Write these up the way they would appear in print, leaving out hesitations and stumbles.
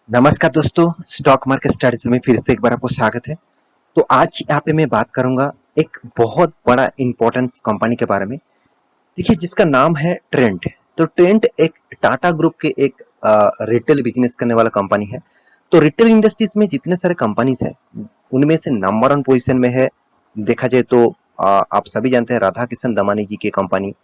नमस्कार दोस्तों, stock market strategy में फिर से एक बार आपको स्वागत है। तो आज यहाँ पे मैं बात करूंगा एक बहुत बड़ा इंपॉर्टेंस कंपनी के बारे में। देखिए जिसका नाम है ट्रेंट। तो ट्रेंट एक टाटा ग्रुप के एक रिटेल बिजनेस करने वाला कंपनी है। तो रिटेल इंडस्ट्रीज में जितने सारे कंपनीज है उनमें से नंबर वन पोजीशन में है। देखा जाए तो आप सभी जानते हैं राधा किशन दमानी जी की कंपनी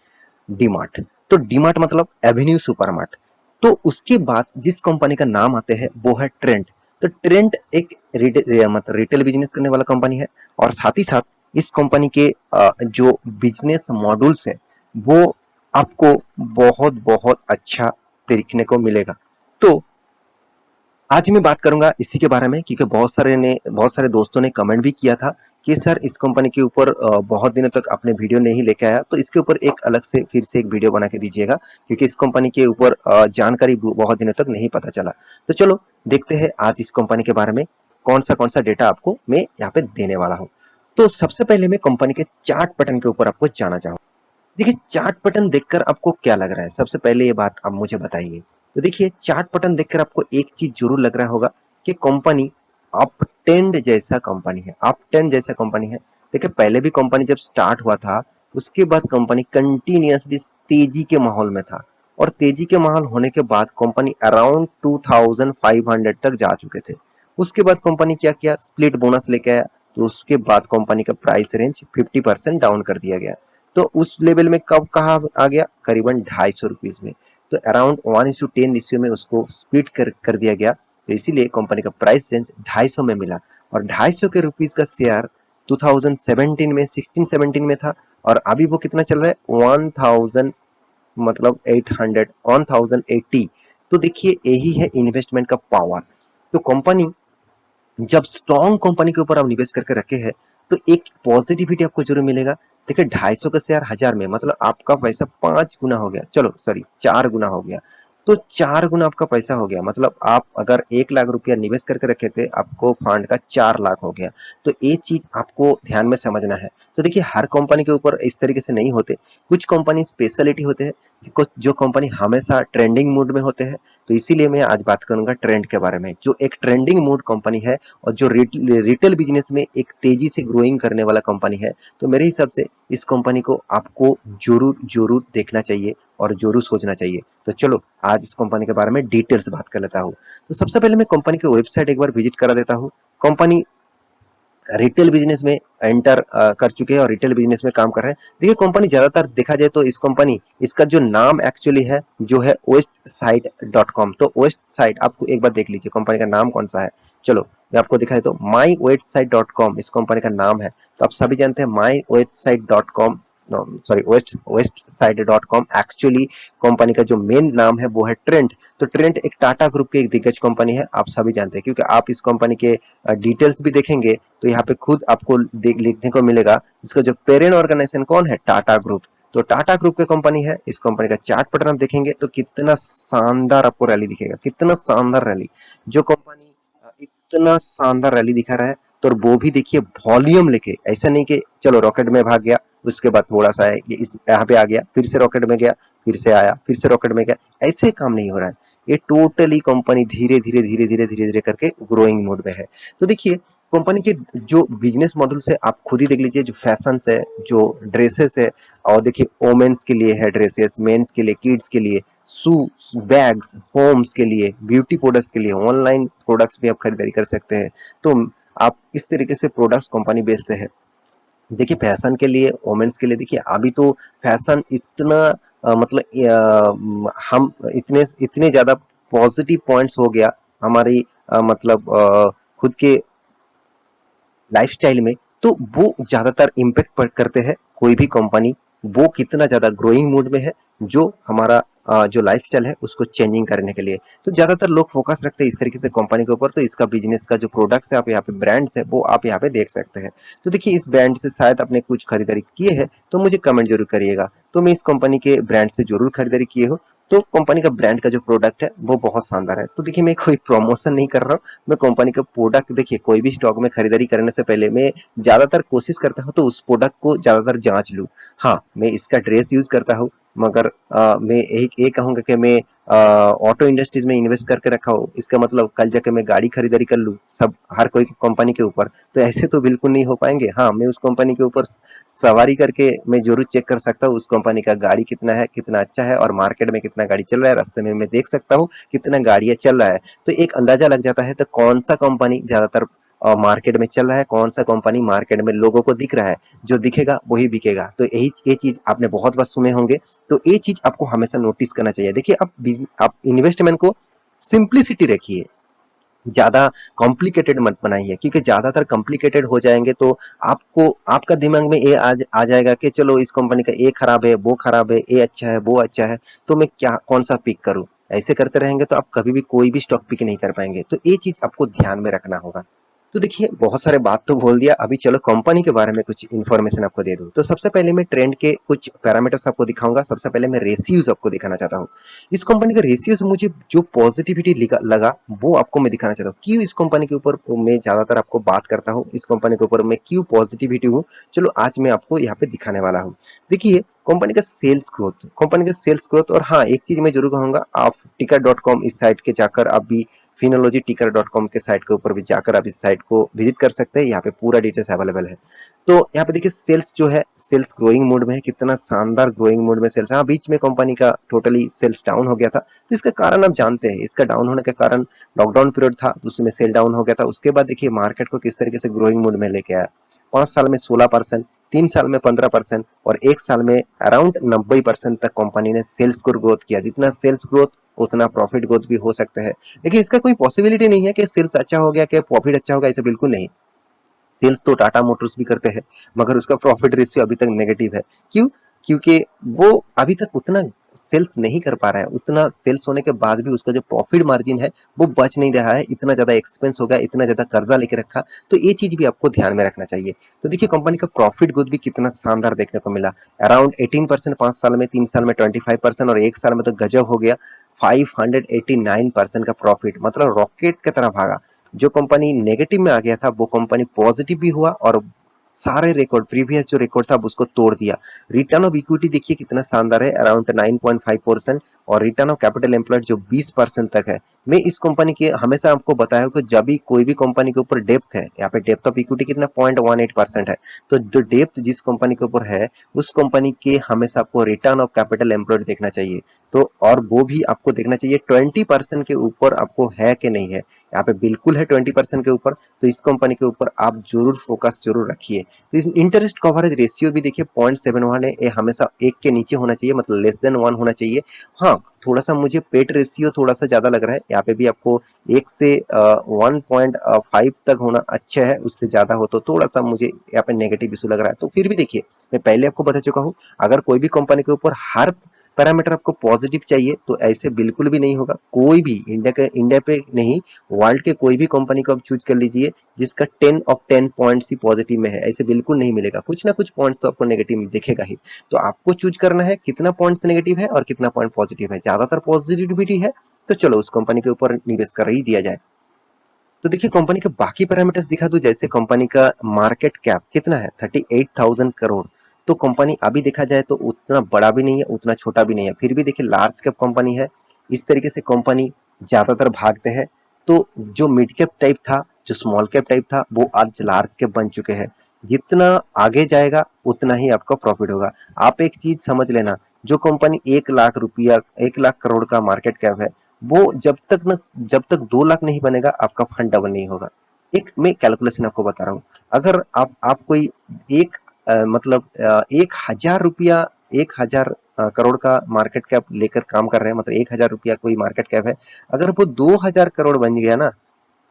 डीमार्ट। तो डीमार्ट मतलब एवेन्यू सुपरमार्ट। तो उसके बाद जिस कंपनी का नाम आते हैं वो है ट्रेंट। तो ट्रेंट एक मतलब रिटेल बिजनेस करने वाला कंपनी है और साथ ही साथ इस कंपनी के जो बिजनेस मॉड्यूल्स है वो आपको बहुत बहुत अच्छा देखने को मिलेगा। तो आज मैं बात करूंगा इसी के बारे में क्योंकि बहुत सारे दोस्तों ने कमेंट भी किया था कि सर इस कंपनी के ऊपर बहुत दिनों तक आपने वीडियो नहीं लेके आया, तो इसके ऊपर एक अलग से फिर से एक वीडियो बना के दीजिएगा क्योंकि इस कंपनी के ऊपर जानकारी बहुत दिनों तक नहीं पता चला। तो चलो देखते हैं आज इस कंपनी के बारे में कौन सा डेटा आपको मैं यहाँ पे देने वाला हूँ। तो सबसे पहले मैं कंपनी के चार्ट पैटर्न के ऊपर आपको जाना चाहूँ। देखिए चार्ट पैटर्न देखकर आपको क्या लग रहा है, सबसे पहले ये बात आप मुझे बताइए। तो देखिए चार्ट पैटर्न देखकर आपको एक चीज जरूर लग रहा होगा कि कंपनी अप ट्रेंड जैसा कंपनी है, अप ट्रेंड जैसा कंपनी है। देखिए पहले भी कंपनी जब स्टार्ट हुआ था उसके बाद कंपनी कंटिन्यूअसली तेजी के माहौल में था और तेजी के माहौल होने के बाद कंपनी अराउंड 2500 तक जा चुके थे। उसके बाद कंपनी क्या किया, स्प्लिट बोनस लेके आया। तो उसके बाद कंपनी का प्राइस रेंज 50% डाउन कर दिया गया। तो उस लेवल में कब कहा आ गया, करीबन 250 रुपीज में। तो अराउंड 1:10 रेशियो में उसको स्प्लिट कर दिया गया। तो इसीलिए कंपनी का प्राइस रेंज 250 में मिला और 250 के रुपीज का शेयर 2017 में 16-17 में था और अभी वो कितना चल रहा है 1000 मतलब 800 1080। तो देखिए यही है इन्वेस्टमेंट का पावर। तो कंपनी जब स्ट्रॉन्ग कंपनी के ऊपर आप निवेश करके रखे हैं तो एक पॉजिटिविटी आपको जरूर मिलेगा। देखिए 250 का शेयर 1000 में मतलब आपका पैसा 5 गुना हो गया, चलो सॉरी 4 गुना हो गया। तो 4 गुना आपका पैसा हो गया, मतलब आप अगर 1 लाख रुपया निवेश करके रखे थे आपको फंड का 4 लाख हो गया। तो ये चीज आपको ध्यान में समझना है। तो देखिए हर कंपनी के ऊपर इस तरीके से नहीं होते, कुछ कंपनी स्पेशलिटी होते हैं, जो कंपनी हमेशा ट्रेंडिंग मूड में होते हैं। तो इसीलिए मैं आज बात करूंगा ट्रेंड के बारे में, जो एक ट्रेंडिंग मूड कंपनी है और जो रिटेल बिजनेस में एक तेजी से ग्रोइंग करने वाला कंपनी है। तो मेरे हिसाब से इस कंपनी को आपको जरूर जरूर देखना चाहिए और जरूर सोचना चाहिए। तो चलो आज इस कंपनी के बारे में डिटेल्स बात कर लेता हूँ। तो सबसे पहले मैं कंपनी के वेबसाइट एक बार विजिट करा देता हूँ। कंपनी रिटेल बिजनेस में एंटर कर चुके हैं और रिटेल बिजनेस में काम कर रहे हैं। देखिए कंपनी ज्यादातर देखा जाए तो इस कंपनी इसका जो नाम एक्चुअली है जो है westside.com। तो वेस्ट साइड आपको एक बार देख लीजिए कंपनी का नाम कौन सा है। चलो मैं आपको दिखाई तो माई westside.com इस कंपनी का नाम है। तो आप सभी जानते हैं माई westside.com, sorry west side dot com actually company का जो मेन नाम है वो है ट्रेंट। तो ट्रेंट एक टाटा ग्रुप की एक दिग्गज कंपनी है, आप सभी जानते हैं क्योंकि आप इस कंपनी के डिटेल्स भी देखेंगे तो यहाँ पे खुद आपको लिखने को मिलेगा इसका जो पेरेंट ऑर्गेनाइजेशन कौन है, टाटा ग्रुप। तो टाटा ग्रुप की कंपनी है। इस कंपनी का चार्ट पैटर्न आप देखेंगे तो कितना शानदार आपको रैली दिखेगा, कितना शानदार रैली। जो कंपनी इतना शानदार रैली दिखा रहा है तो वो भी देखिए वॉल्यूम लेके, ऐसा नहीं कि चलो रॉकेट में भाग गया उसके बाद थोड़ा सा ये इस यहाँ पे आ गया फिर से रॉकेट में गया फिर से आया फिर से रॉकेट में गया, ऐसे काम नहीं हो रहा है। ये टोटली कंपनी धीरे धीरे धीरे धीरे धीरे धीरे करके ग्रोइंग मोड में है। तो देखिए कंपनी के जो बिजनेस मॉडल से आप खुद ही देख लीजिए, जो फैशन है, जो ड्रेसेस है, और देखिए वोमेन्स के लिए है ड्रेसेस, मेंस के लिए, किड्स के लिए शू, बैग्स, होम्स के लिए, ब्यूटी प्रोडक्ट्स के लिए, ऑनलाइन प्रोडक्ट्स भी आप खरीदारी कर सकते हैं। तो आप इस तरीके से प्रोडक्ट्स कंपनी बेचते हैं। देखिए फैशन के लिए, वोमेन्स के लिए, देखिए अभी तो फैशन इतना मतलब हम इतने इतने ज्यादा पॉजिटिव पॉइंट्स हो गया हमारी मतलब खुद के लाइफस्टाइल में। तो वो ज्यादातर इम्पेक्ट करते हैं कोई भी कंपनी वो कितना ज्यादा ग्रोइंग मोड में है, जो हमारा जो लाइफस्टाइल है उसको चेंजिंग करने के लिए। तो ज्यादातर लोग फोकस रखते हैं इस तरीके से कंपनी के ऊपर। तो इसका बिजनेस का जो प्रोडक्ट्स है आप यहाँ पे ब्रांड्स है वो आप यहाँ पे देख सकते हैं। तो देखिए इस ब्रांड से शायद आपने कुछ खरीदारी किए हैं तो मुझे कमेंट जरूर करिएगा। तो मैं इस कंपनी के ब्रांड से जरूर खरीदारी किए हो। तो कंपनी का ब्रांड का जो प्रोडक्ट है वो बहुत शानदार है। तो देखिए मैं कोई प्रमोशन नहीं कर रहा हूँ, मैं कंपनी का प्रोडक्ट, देखिए कोई भी स्टॉक में खरीदारी करने से पहले मैं ज्यादातर कोशिश करता हूँ तो उस प्रोडक्ट को ज्यादातर जांच लूँ। हाँ मैं इसका ड्रेस यूज करता हूँ मगर मैं यही कहूंगा कि मैं ऑटो इंडस्ट्रीज में इन्वेस्ट करके रखा हो, इसका मतलब कल जाके मैं गाड़ी खरीदारी कर लूँ सब हर कोई कंपनी के ऊपर, तो ऐसे तो बिल्कुल नहीं हो पाएंगे। हाँ, मैं उस कंपनी के ऊपर सवारी करके मैं जरूर चेक कर सकता हूँ उस कंपनी का गाड़ी कितना है, कितना अच्छा है, और मार्केट में कितना गाड़ी चल रहा है, रास्ते में मैं देख सकता हूँ कितना गाड़ियाँ चल रहा है। तो एक अंदाजा लग जाता है तो कौन सा कंपनी ज्यादातर मार्केट में चल रहा है, कौन सा कंपनी मार्केट में लोगों को दिख रहा है, जो दिखेगा वही बिकेगा। तो यही ये चीज आपने बहुत बार सुने होंगे, तो ये चीज आपको हमेशा नोटिस करना चाहिए। देखिए, आप इन्वेस्टमेंट को सिंप्लिसिटी रखिए, ज्यादा कॉम्प्लिकेटेड मत बनाइए, क्योंकि ज्यादातर कॉम्प्लिकेटेड हो जाएंगे तो आपको आपका दिमाग में ये आ जाएगा कि चलो इस कंपनी का ये खराब है, वो खराब है, ये अच्छा है, वो अच्छा है, तो मैं क्या कौन सा पिक करूं। ऐसे करते रहेंगे तो आप कभी भी कोई भी स्टॉक पिक नहीं कर पाएंगे। तो ये चीज आपको ध्यान में रखना होगा। तो देखिए, बहुत सारे बात तो बोल दिया, अभी चलो कंपनी के बारे में कुछ इन्फॉर्मेशन आपको दे दूं। तो सबसे पहले मैं ट्रेंड के कुछ पैरामीटर्स आपको दिखाऊंगा। सबसे पहले मैं रेशियोज आपको दिखाना चाहता हूँ। इस कंपनी का रेशियोज मुझे जो पॉजिटिविटी लगा वो आपको मैं दिखाना चाहता हूँ। क्यों इस कंपनी के ऊपर मैं ज्यादातर आपको बात करता हूँ, इस कंपनी के ऊपर मैं क्यों पॉजिटिविटी हूँ, चलो आज मैं आपको यहाँ पे दिखाने वाला हूँ। देखिए, कंपनी का सेल्स ग्रोथ, और हाँ, एक चीज मैं जरूर कहूंगा, आप टिकर.com इस साइट के जाकर आप भी फिनोलॉजी टिकर.com के साइट के ऊपर भी जाकर आप इस साइट को विजिट कर सकते हैं। यहाँ पे पूरा डिटेल्स अवेलेबल है। तो यहाँ पे देखिए, सेल्स जो है, सेल्स ग्रोइंग मोड में है, कितना शानदार ग्रोइंग मोड में सेल्स है। हाँ, बीच में कंपनी का टोटली सेल्स डाउन हो गया था, तो इसका कारण आप जानते हैं। इसका डाउन होने का कारण लॉकडाउन पीरियड था, तो उसमें सेल डाउन हो गया था। उसके बाद देखिए मार्केट को किस तरीके से ग्रोइंग मोड में लेके आया। 5 साल में 16%, 3 साल में 15%, और 1 साल में अराउंड 90% तक कंपनी ने सेल्स को ग्रोथ किया। जितना सेल्स ग्रोथ उतना प्रॉफिट ग्रोथ भी हो सकता है। देखिए, इसका कोई पॉसिबिलिटी नहीं है कि सेल्स अच्छा हो गया कि प्रॉफिट अच्छा होगा, ऐसा बिल्कुल नहीं। सेल्स तो टाटा मोटर्स भी करते हैं, मगर उसका प्रॉफिट रेशियो अभी तक नेगेटिव है। क्यों? क्योंकि वो अभी तक उतना सेल्स नहीं कर पा रहा है। उतना सेल्स होने के बाद भी उसका जो प्रॉफिट मार्जिन है वो बच नहीं रहा है। इतना ज्यादा एक्सपेंस हो गया, इतना ज्यादा कर्जा लेके रखा, तो ये चीज भी आपको ध्यान में रखना चाहिए। तो देखिए, कंपनी का प्रॉफिट ग्रोथ भी कितना शानदार देखने को मिला। अराउंड 18% 5 साल में, 3 साल में 25%, और 1 साल में तो गजब हो गया, 589% का प्रॉफिट, मतलब रॉकेट की तरह भागा। जो कंपनी नेगेटिव में आ गया था वो कंपनी पॉजिटिव भी हुआ, और सारे रिकॉर्ड, प्रीवियस जो रिकॉर्ड था उसको तोड़ दिया। रिटर्न ऑफ इक्विटी देखिए कितना शानदार है, अराउंड 9.5%, और रिटर्न ऑफ कैपिटल एम्प्लॉयड जो 20% तक है। मैं इस कंपनी के हमेशा आपको बताया हूं कि जब भी कोई भी कंपनी के ऊपर डेप्थ है, यहाँ पे डेप्थ ऑफ इक्विटी कितना 0.18% है, तो जो डेप्थ जिस कंपनी के ऊपर है उस कंपनी के हमेशा आपको रिटर्न ऑफ कैपिटल एम्प्लॉयड देखना चाहिए। तो और वो भी आपको देखना चाहिए 20% के ऊपर आपको है कि नहीं है। यहाँ पे बिल्कुल है 20% के ऊपर, तो इस कंपनी के ऊपर आप जरूर फोकस जरूर रखिए। तो इस इंटरेस्ट कवरेज रेशियो भी देखिए 0.71 है, ये हमेशा 1 के नीचे होना चाहिए, मतलब लेस देन 1 होना चाहिए। हाँ, थोड़ा सा मुझे पेट रेशियो थोड़ा सा ज्यादा लग रहा है, यहाँ पे भी आपको 1 से 1.5 तक होना अच्छा है, उससे ज्यादा हो तो थोड़ा सा मुझे यहाँ पे नेगेटिव इशू लग रहा है। तो फिर भी देखिए, मैं पहले आपको बता चुका हूँ, अगर कोई भी कंपनी के ऊपर हर पैरामीटर आपको पॉजिटिव चाहिए तो ऐसे बिल्कुल भी नहीं होगा। कोई भी इंडिया पे नहीं, वर्ल्ड के कोई भी कंपनी को आप चूज कर लीजिए जिसका 10 ऑफ 10 पॉइंट्स ही पॉजिटिव में है, ऐसे बिल्कुल नहीं मिलेगा। कुछ ना कुछ पॉइंट्स तो आपको नेगेटिव दिखेगा ही। तो आपको चूज करना है कितना पॉइंट्स नेगेटिव है और कितना पॉइंट पॉजिटिव है। ज्यादातर पॉजिटिविटी है तो चलो उस कंपनी के ऊपर निवेश कर ही दिया जाए। तो देखिए, कंपनी के बाकी पैरामीटर्स दिखा दूं, जैसे कंपनी का मार्केट कैप कितना है, 38,000 करोड़। तो कंपनी अभी देखा जाए तो उतना बड़ा भी नहीं है, उतना छोटा भी नहीं है, फिर भी देखिए लार्ज कैप कंपनी है। इस तरीके से कंपनी ज्यादातर भागते हैं। तो जो मिड कैप टाइप था, जो स्मॉल कैप टाइप था, वो आज लार्ज कैप बन चुके हैं। जितना आगे जाएगा उतना ही आपका प्रॉफिट होगा। आप एक चीज समझ लेना, जो कंपनी 1 लाख रुपया, 1 लाख करोड़ का मार्केट कैप है, वो जब तक 2 लाख नहीं बनेगा आपका फंड डबल नहीं होगा। एक मैं कैलकुलेशन आपको बता रहा हूँ। अगर आप कोई एक मतलब 1,000 रुपया, 1,000 करोड़ का मार्केट कैप लेकर काम कर रहे हैं, मतलब 1,000 रुपया कोई मार्केट कैप है, अगर वो 2,000 करोड़ बन गया ना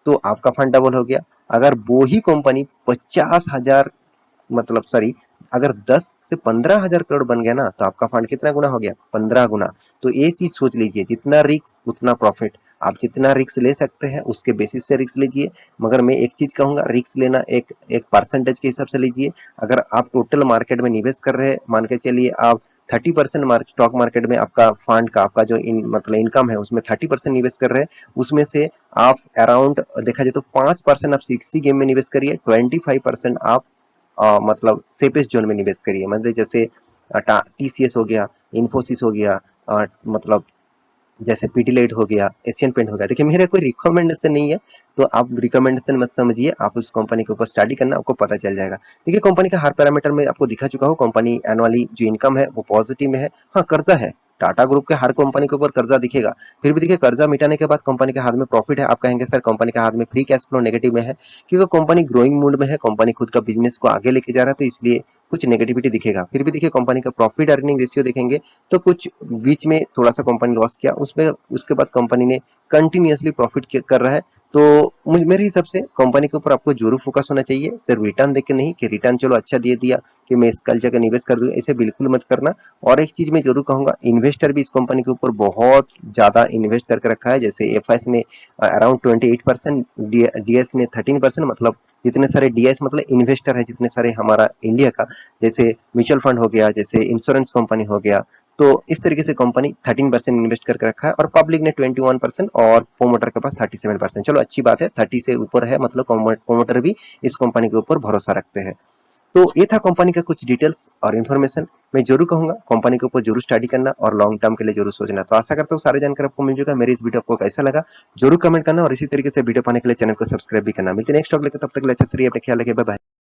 तो आपका फंड डबल हो गया। अगर वो ही कंपनी 50,000, मतलब सॉरी, अगर 10 से 15,000 करोड़ बन गया ना तो आपका फंड कितना गुना हो गया, 15 गुना। तो ये चीज सोच लीजिए, जितना रिस्क उतना प्रॉफिट। आप जितना रिस्क ले सकते हैं उसके बेसिस से रिस्क लीजिए। मगर मैं एक चीज कहूंगा, रिस्क लेना एक एक परसेंटेज के हिसाब से लीजिए। अगर आप टोटल मार्केट में निवेश कर रहे हैं, मान के चलिए आप 30% स्टॉक मार्केट में आपका फंड का, आपका जो मतलब इनकम है उसमें 30% निवेश कर रहे हैं, उसमें से आप अराउंड देखा जाए तो 5% आप इसी गेम में निवेश करिए, 25% आप मतलब सेफेस्ट जोन में निवेश करिए। मतलब जैसे टीसीएस हो गया, इन्फोसिस हो गया, मतलब जैसे पीटीलाइट हो गया, एशियन पेंट हो गया। देखिए मेरा कोई रिकमेंडेशन नहीं है, तो आप रिकमेंडेशन मत समझिए, आप उस कंपनी के ऊपर स्टडी करना, आपको पता चल जाएगा। देखिए कंपनी का हर पैरामीटर में आपको दिखा चुका हूँ, कंपनी एनुअली जो इनकम है वो पॉजिटिव में है। हाँ, कर्जा है, टाटा ग्रुप के हर कंपनी के ऊपर कर्जा दिखेगा, फिर भी देखिए कर्जा मिटाने के बाद कंपनी के हाथ में प्रॉफिट है। आप कहेंगे सर कंपनी के हाथ में फ्री कैश फ्लो नेगेटिव में है, क्योंकि कंपनी ग्रोइंग मूड में है, कंपनी खुद का बिजनेस को आगे लेके जा रहा है, तो इसलिए कुछ नेगेटिविटी दिखेगा। फिर भी देखिए कंपनी का प्रॉफिट अर्निंग रेशियो देखेंगे तो कुछ बीच में थोड़ा सा कंपनी लॉस किया, उसमें उसके बाद कंपनी ने कंटिन्यूअसली प्रॉफिट कर रहा है। तो मेरे हिसाब से कंपनी के ऊपर आपको जरूर फोकस होना चाहिए, सिर्फ रिटर्न देख के नहीं कि रिटर्न चलो अच्छा दे दिया कि मैं इस कल जगह निवेश कर दूं, ऐसे बिल्कुल मत करना। और एक चीज मैं जरूर कहूंगा, इन्वेस्टर भी इस कंपनी के ऊपर बहुत ज्यादा इन्वेस्ट करके रखा है। जैसे एफआईएस ने अराउंड 28%, डीएस ने 13%, मतलब जितने सारे डीएस मतलब इन्वेस्टर है जितने सारे हमारा इंडिया का, जैसे म्यूचुअल फंड हो गया, जैसे इंश्योरेंस कंपनी हो गया, तो इस तरीके से कंपनी 13% इन्वेस्ट करके रखा है, और पब्लिक ने 21% और प्रोमोटर के पास 37%। चलो अच्छी बात है, 30 से ऊपर है, मतलब प्रोमोटर भी इस कंपनी के ऊपर भरोसा रखते हैं। तो ये था कंपनी का कुछ डिटेल्स और इन्फॉर्मेशन। मैं जरूर कहूंगा कंपनी के ऊपर जरूर स्टडी करना और लॉन्ग टर्म के लिए जरूर सोचना। तो आशा करता हूँ सारी जानकारी आपको मिल जाएगा। मेरी इस वीडियो आपको कैसा लगा जरूर कमेंट करना, और इसी तरीके से वीडियो पाने के लिए चैनल को सब्सक्राइब भी करना। मिलते हैं नेक्स्ट टॉपिक लेकर, तब तक के लिए अच्छा से रहिए, अपना ख्याल रखिए, बाय बाय।